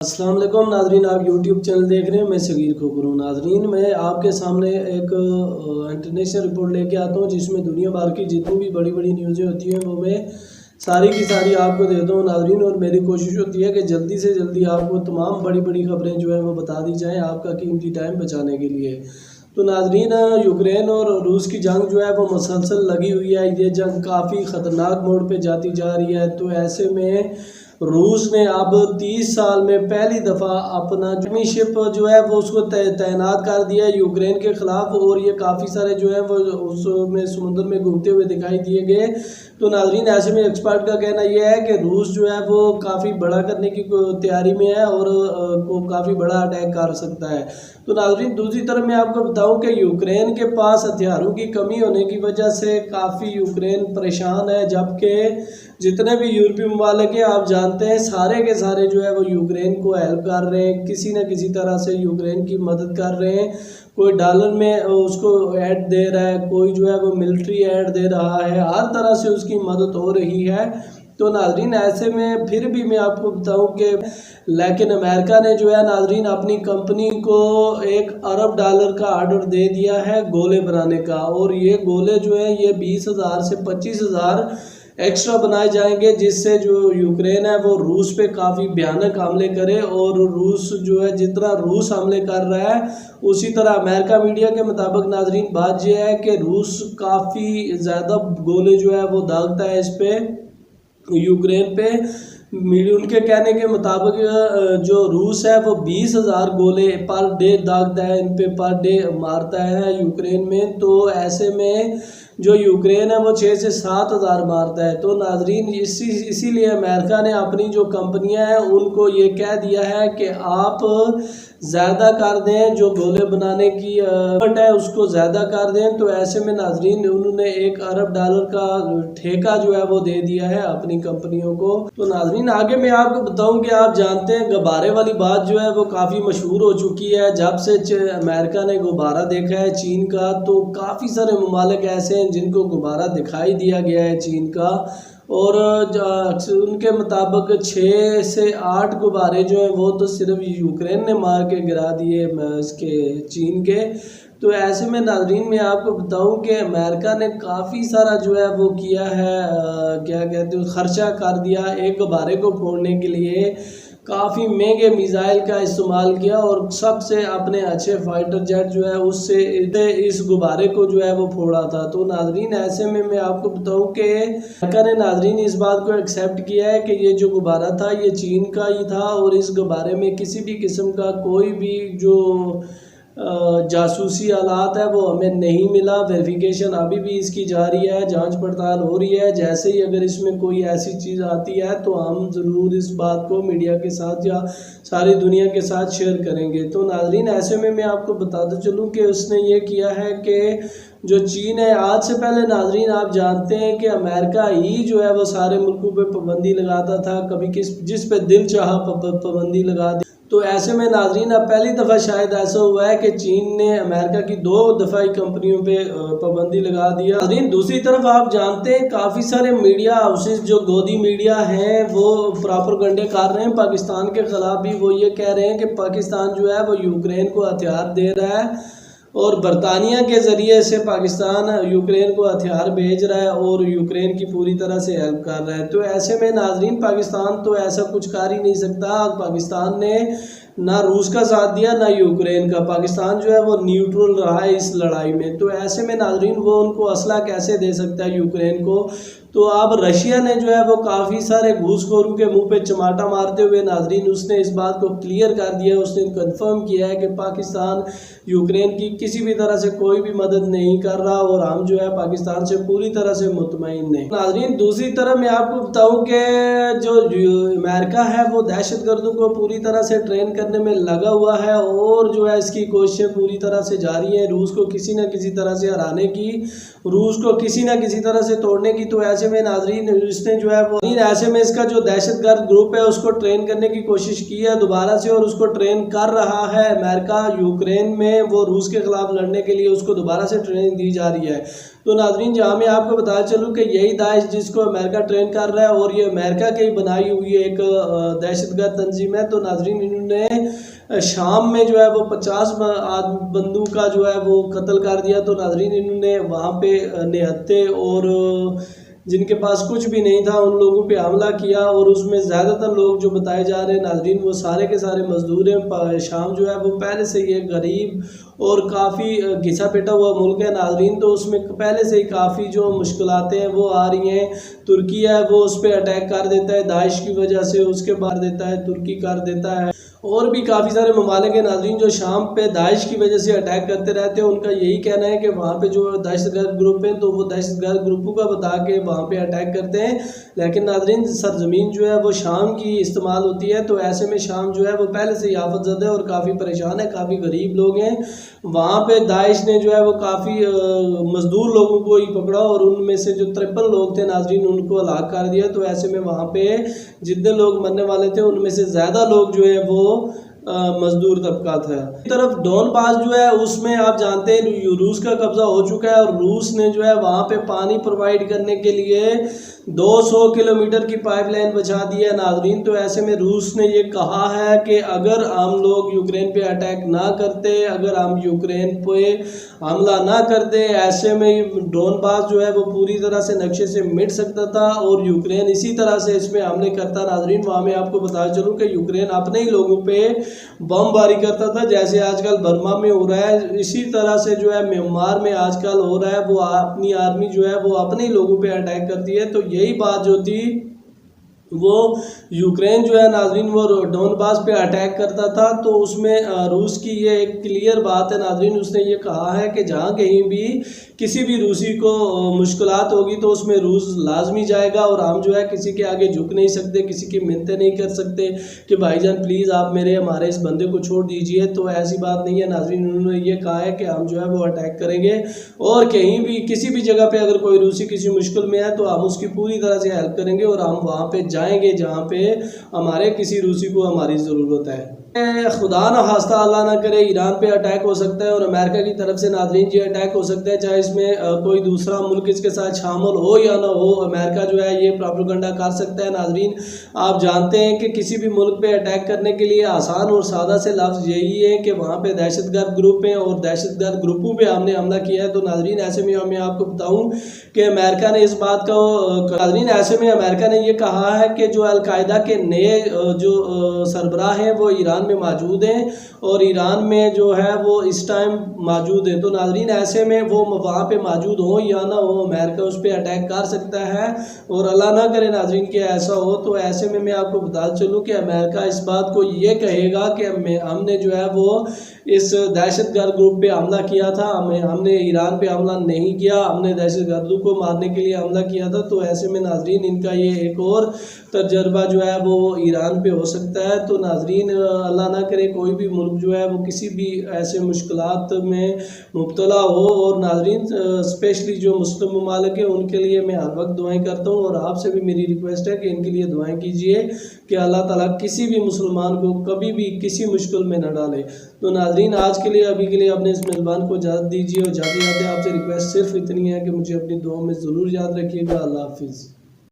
अस्सलाम वालेकुम नाजरीन, आप यूट्यूब चैनल देख रहे हैं। मैं सगीर खोकर हूँ। नाजरीन, मैं आपके सामने एक इंटरनेशनल रिपोर्ट लेके आता हूँ जिसमें दुनिया भर की जितनी भी बड़ी बड़ी न्यूज़ें होती हैं वो मैं सारी की सारी आपको देता हूँ नाजरीन। और मेरी कोशिश होती है कि जल्दी से जल्दी आपको तमाम बड़ी बड़ी खबरें जो है वो बता दी जाएँ आपका कीमती टाइम बचाने के लिए। तो नाजरीन, यूक्रेन और रूस की जंग जो है वो मुसलसल लगी हुई है। ये जंग काफ़ी ख़तरनाक मोड़ पे जाती जा रही है। तो ऐसे में रूस ने अब 30 साल में पहली दफ़ा अपना आर्मी शिप जो है वो उसको तैनात कर दिया है यूक्रेन के ख़िलाफ़। और ये काफ़ी सारे जो है वो उसमें समुद्र में घूमते हुए दिखाई दिए गए। तो नाजरीन, ऐसे में एक्सपर्ट का कहना यह है कि रूस जो है वो काफ़ी बड़ा करने की तैयारी में है और को काफ़ी बड़ा अटैक कर सकता है। तो नाजरीन, दूसरी तरफ मैं आपको बताऊं कि यूक्रेन के पास हथियारों की कमी होने की वजह से काफ़ी यूक्रेन परेशान है, जबकि जितने भी यूरोपीय ममालिक हैं आप जानते हैं सारे के सारे जो है वो यूक्रेन को हेल्प कर रहे हैं, किसी न किसी तरह से यूक्रेन की मदद कर रहे हैं। कोई डॉलर में उसको ऐड दे रहा है, कोई जो है वो मिलिट्री ऐड दे रहा है, हर तरह से उसकी मदद हो रही है। तो नाजरीन, ऐसे में फिर भी मैं आपको बताऊं कि लेकिन अमेरिका ने जो है नाजरीन अपनी कंपनी को $1 अरब का ऑर्डर दे दिया है गोले बनाने का। और ये गोले जो है ये 20,000 से 25,000 एक्स्ट्रा बनाए जाएंगे, जिससे जो यूक्रेन है वो रूस पे काफ़ी भयानक हमले करे। और रूस जो है जितना रूस हमले कर रहा है उसी तरह अमेरिका मीडिया के मुताबिक नाजरीन बात यह है कि रूस काफ़ी ज़्यादा गोले जो है वो दागता है इस पे यूक्रेन पे। उनके कहने के मुताबिक जो रूस है वो 20,000 गोले पर डे दागता है, इन पे पर डे मारता है यूक्रेन में। तो ऐसे में जो यूक्रेन है वो 6 से 7,000 मारता है। तो नाजरीन, इसीलिए अमेरिका ने अपनी जो कंपनियां हैं उनको ये कह दिया है कि आप ज़्यादा कर दें, जो गोले बनाने की है उसको ज़्यादा कर दें। तो ऐसे में नाजरीन उन्होंने $1 अरब का ठेका जो है वो दे दिया है अपनी कंपनियों को। तो नाजरीन, आगे मैं आपको बताऊं कि आप जानते हैं गुब्बारे वाली बात जो है वो काफ़ी मशहूर हो चुकी है। जब से अमेरिका ने गुब्बारा देखा है चीन का, तो काफ़ी सारे ममालिक ऐसे हैं जिनको गुब्बारा दिखाई दिया गया है चीन का। और उनके मुताबिक 6 से 8 गुब्बारे जो हैं वो तो सिर्फ यूक्रेन ने मार के गिरा दिए इसके चीन के। तो ऐसे में नाजरीन मैं आपको बताऊं कि अमेरिका ने काफ़ी सारा जो है वो किया है, क्या कहते हैं, खर्चा कर दिया एक गुब्बारे को फोड़ने के लिए। काफ़ी महंगे मिसाइल का इस्तेमाल किया और सबसे अपने अच्छे फाइटर जेट जो है उससे इस गुब्बारे को जो है वो फोड़ा था। तो नाजरीन, ऐसे में मैं आपको बताऊं कि अमेरिका ने नाजरीन इस बात को एक्सेप्ट किया है कि ये जो गुब्बारा था ये चीन का ही था और इस गुब्बारे में किसी भी किस्म का कोई भी जो जासूसी आलात है वो हमें नहीं मिला। वेरिफिकेशन अभी भी इसकी जारी है, जांच पड़ताल हो रही है। जैसे ही अगर इसमें कोई ऐसी चीज़ आती है तो हम ज़रूर इस बात को मीडिया के साथ या सारी दुनिया के साथ शेयर करेंगे। तो नाजरीन, ऐसे में मैं आपको बताता चलूँ कि उसने ये किया है कि जो चीन है, आज से पहले नाजरीन आप जानते हैं कि अमेरिका ही जो है वो सारे मुल्कों पे पाबंदी लगाता था, कभी जिस पे दिल चाहा पाबंदी लगा दी। तो ऐसे में नाजरीन अब पहली दफ़ा शायद ऐसा हुआ है कि चीन ने अमेरिका की 2 दफ़ाई कंपनियों पे पाबंदी लगा दिया। नाजरीन, दूसरी तरफ आप जानते हैं काफ़ी सारे मीडिया हाउसेस जो गोदी मीडिया हैं वो प्रोपेगेंडा कर रहे हैं पाकिस्तान के ख़िलाफ़ भी। वो ये कह रहे हैं कि पाकिस्तान जो है वो यूक्रेन को हथियार दे रहा है और बरतानिया के ज़रिए से पाकिस्तान यूक्रेन को हथियार भेज रहा है और यूक्रेन की पूरी तरह से हेल्प कर रहा है। तो ऐसे में नाजरीन पाकिस्तान तो ऐसा कुछ कर ही नहीं सकता। पाकिस्तान ने ना रूस का साथ दिया ना यूक्रेन का। पाकिस्तान जो है वो न्यूट्रल रहा है इस लड़ाई में। तो ऐसे में नाजरीन वो उनको असला कैसे दे सकता है यूक्रेन को। तो अब रशिया ने जो है वो काफ़ी सारे घूसखोरों के मुंह पे चमाटा मारते हुए नाजरीन उसने इस बात को क्लियर कर दिया, उसने कंफर्म किया है कि पाकिस्तान यूक्रेन की किसी भी तरह से कोई भी मदद नहीं कर रहा और हम जो है पाकिस्तान से पूरी तरह से मुतमईन नहीं। नाजरीन, दूसरी तरफ मैं आपको बताऊं कि जो अमेरिका है वो दहशतगर्दों को पूरी तरह से ट्रेन करने में लगा हुआ है और जो है इसकी कोशिशें पूरी तरह से जारी है रूस को किसी न किसी तरह से हराने की, रूस को किसी न किसी तरह से तोड़ने की। तो ऐसे में नाजरीन इसने जो है वो ऐसे में इसका जो दहशतगर्द ग्रुप है उसको ट्रेन करने की कोशिश की है दोबारा से और उसको ट्रेन कर रहा है अमेरिका यूक्रेन में। वो रूस के खिलाफ लड़ने के लिए उसको दोबारा से ट्रेनिंग दी जा रही है। तो नाज़रीन जहाँ मैं आपको बताया चलूँ कि यही दाइश जिसको अमेरिका ट्रेन कर रहा है और ये अमेरिका की बनाई हुई एक दहशतगर्द तंजीम है। तो नाज़रीन इन्होंने शाम में जो है वो 50 बंदों का जो है वो कत्ल कर दिया। तो नाज़रीन इन्होंने वहाँ पे निहत्ते और जिनके पास कुछ भी नहीं था उन लोगों पे हमला किया और उसमें ज़्यादातर लोग जो बताए जा रहे हैं नाज़रीन वो सारे के सारे मजदूर हैं। शाम जो है वो पहले से ये गरीब और काफ़ी घिसा पिटा हुआ मुल्क है नाज़रीन। तो उसमें पहले से ही काफ़ी जो मुश्किलातें हैं वो आ रही हैं। तुर्की है वो उस पर अटैक कर देता है दाइश की वजह से, उसके बाद देता है तुर्की कर देता है और भी काफ़ी सारे ममालिक हैं नाज़रीन जो शाम पे दाइश की वजह से अटैक करते रहते हैं। उनका यही कहना है कि वहाँ पे जो दहशतगर्द ग्रुप हैं तो वो दहशतगर्द ग्रुपों का बता के वहाँ पे अटैक करते हैं। लेकिन नाज़रीन सरजमीन जो है वो शाम की इस्तेमाल होती है। तो ऐसे में शाम जो है वो पहले से ही आफतज़दा है और काफ़ी परेशान है, काफ़ी गरीब लोग हैं। वहाँ पे दाइश ने जो है वो काफ़ी मजदूर लोगों को ही पकड़ा और उनमें से जो 53 लोग थे नाज़रीन उनको हलाक कर दिया। तो ऐसे में वहाँ पे जितने लोग मरने वाले थे उनमें से ज़्यादा लोग जो है वो मजदूर तबका था। एक तरफ डोनबास जो है उसमें आप जानते हैं रूस का कब्जा हो चुका है और रूस ने जो है वहाँ पे पानी प्रोवाइड करने के लिए 200 किलोमीटर की पाइपलाइन बचा दी है नाज़रीन। तो ऐसे में रूस ने ये कहा है कि अगर हम लोग यूक्रेन पे अटैक ना करते, अगर हम यूक्रेन पे हमला ना करते, ऐसे में डोनबास जो है वो पूरी तरह से नक्शे से मिट सकता था और यूक्रेन इसी तरह से इसमें हमले करता नाज़रीन। वहाँ मैं आपको बताया चलूँ कि यूक्रेन अपने ही लोगों पे बमबारी करता था जैसे आजकल बर्मा में हो रहा है। इसी तरह से जो है म्यांमार में आजकल हो रहा है, वो अपनी आर्मी जो है वो अपने ही लोगों पे अटैक करती है। तो यही बात जो थी वो यूक्रेन जो है नाज़रीन वो डोनबास पे अटैक करता था। तो उसमें रूस की ये एक क्लियर बात है नाज़रीन, उसने ये कहा है कि जहाँ कहीं भी किसी भी रूसी को मुश्किलात होगी तो उसमें रूस लाजमी जाएगा और हम जो है किसी के आगे झुक नहीं सकते, किसी की मिन्नतें नहीं कर सकते कि भाईजान प्लीज़ आप हमारे इस बंदे को छोड़ दीजिए। तो ऐसी बात नहीं है नाज़रीन, उन्होंने ये कहा है कि हम जो है वो अटैक करेंगे और कहीं भी किसी भी जगह पे अगर कोई रूसी किसी मुश्किल में है तो हम उसकी पूरी तरह से हेल्प करेंगे और हम वहाँ पे जाएंगे जहाँ पे हमारे किसी रूसी को हमारी ज़रूरत है। खुदा न खास्ता अल्लाह ना करे ईरान पे अटैक हो सकता है और अमेरिका की तरफ से नाज़रीन ये अटैक हो सकता है, चाहे इसमें कोई दूसरा मुल्क इसके साथ शामिल हो या ना हो, अमेरिका जो है ये प्रोपेगेंडा कर सकता है नाज़रीन। आप जानते हैं कि किसी भी मुल्क पे अटैक करने के लिए आसान और सादा से लफ्ज़ यही है कि वहाँ पे दहशतगर्द ग्रुप हैं और दहशतगर्द ग्रुपों पे हमने हमला किया है। तो नाज़रीन ऐसे में मैं आपको बताऊँ कि अमेरिका ने इस बात को नाज़रीन ऐसे में अमेरिका ने ये कहा है कि जो अलकायदा के नए जो सरबराह हैं वो ईरान में मौजूद हैं और ईरान में जो है वो इस टाइम मौजूद है। तो नाज़रीन ऐसे में वो वहाँ पे मौजूद हो या ना हो अमेरिका उस पर अटैक कर सकता है और अल्लाह ना करे नाज़रीन कि ऐसा हो। तो ऐसे में मैं आपको बता चलूँ कि अमेरिका इस बात को ये कहेगा कि हमने जो है वो इस दहशतगर्द ग्रुप पे हमला किया था, हमने ईरान पे हमला नहीं किया, हमने दहशतगर्दों को मारने के लिए हमला किया था। तो ऐसे में नाज़रीन इनका ये एक और तजर्बा जो है वो ईरान पे हो सकता है। तो नाज़रीन अल्लाह ना करे कोई भी मुल्क जो है वो किसी भी ऐसे मुश्किलात में मुब्तला हो और नाज़रीन स्पेशली जो मुस्लिम ममालिक हैं उनके लिए मैं हर वक्त दुआएं करता हूँ और आपसे भी मेरी रिक्वेस्ट है कि इनके लिए दुआएं कीजिए कि अल्लाह ताला किसी भी मुसलमान को कभी भी किसी मुश्किल में न डाले। तो नाज़रीन आज के लिए अभी के लिए अपने इस मेज़बान को इजाज़त दीजिए और जाते जाते आपसे रिक्वेस्ट सिर्फ इतनी है कि मुझे अपनी दुआ में ज़रूर याद रखिएगा। अल्लाह हाफिज़।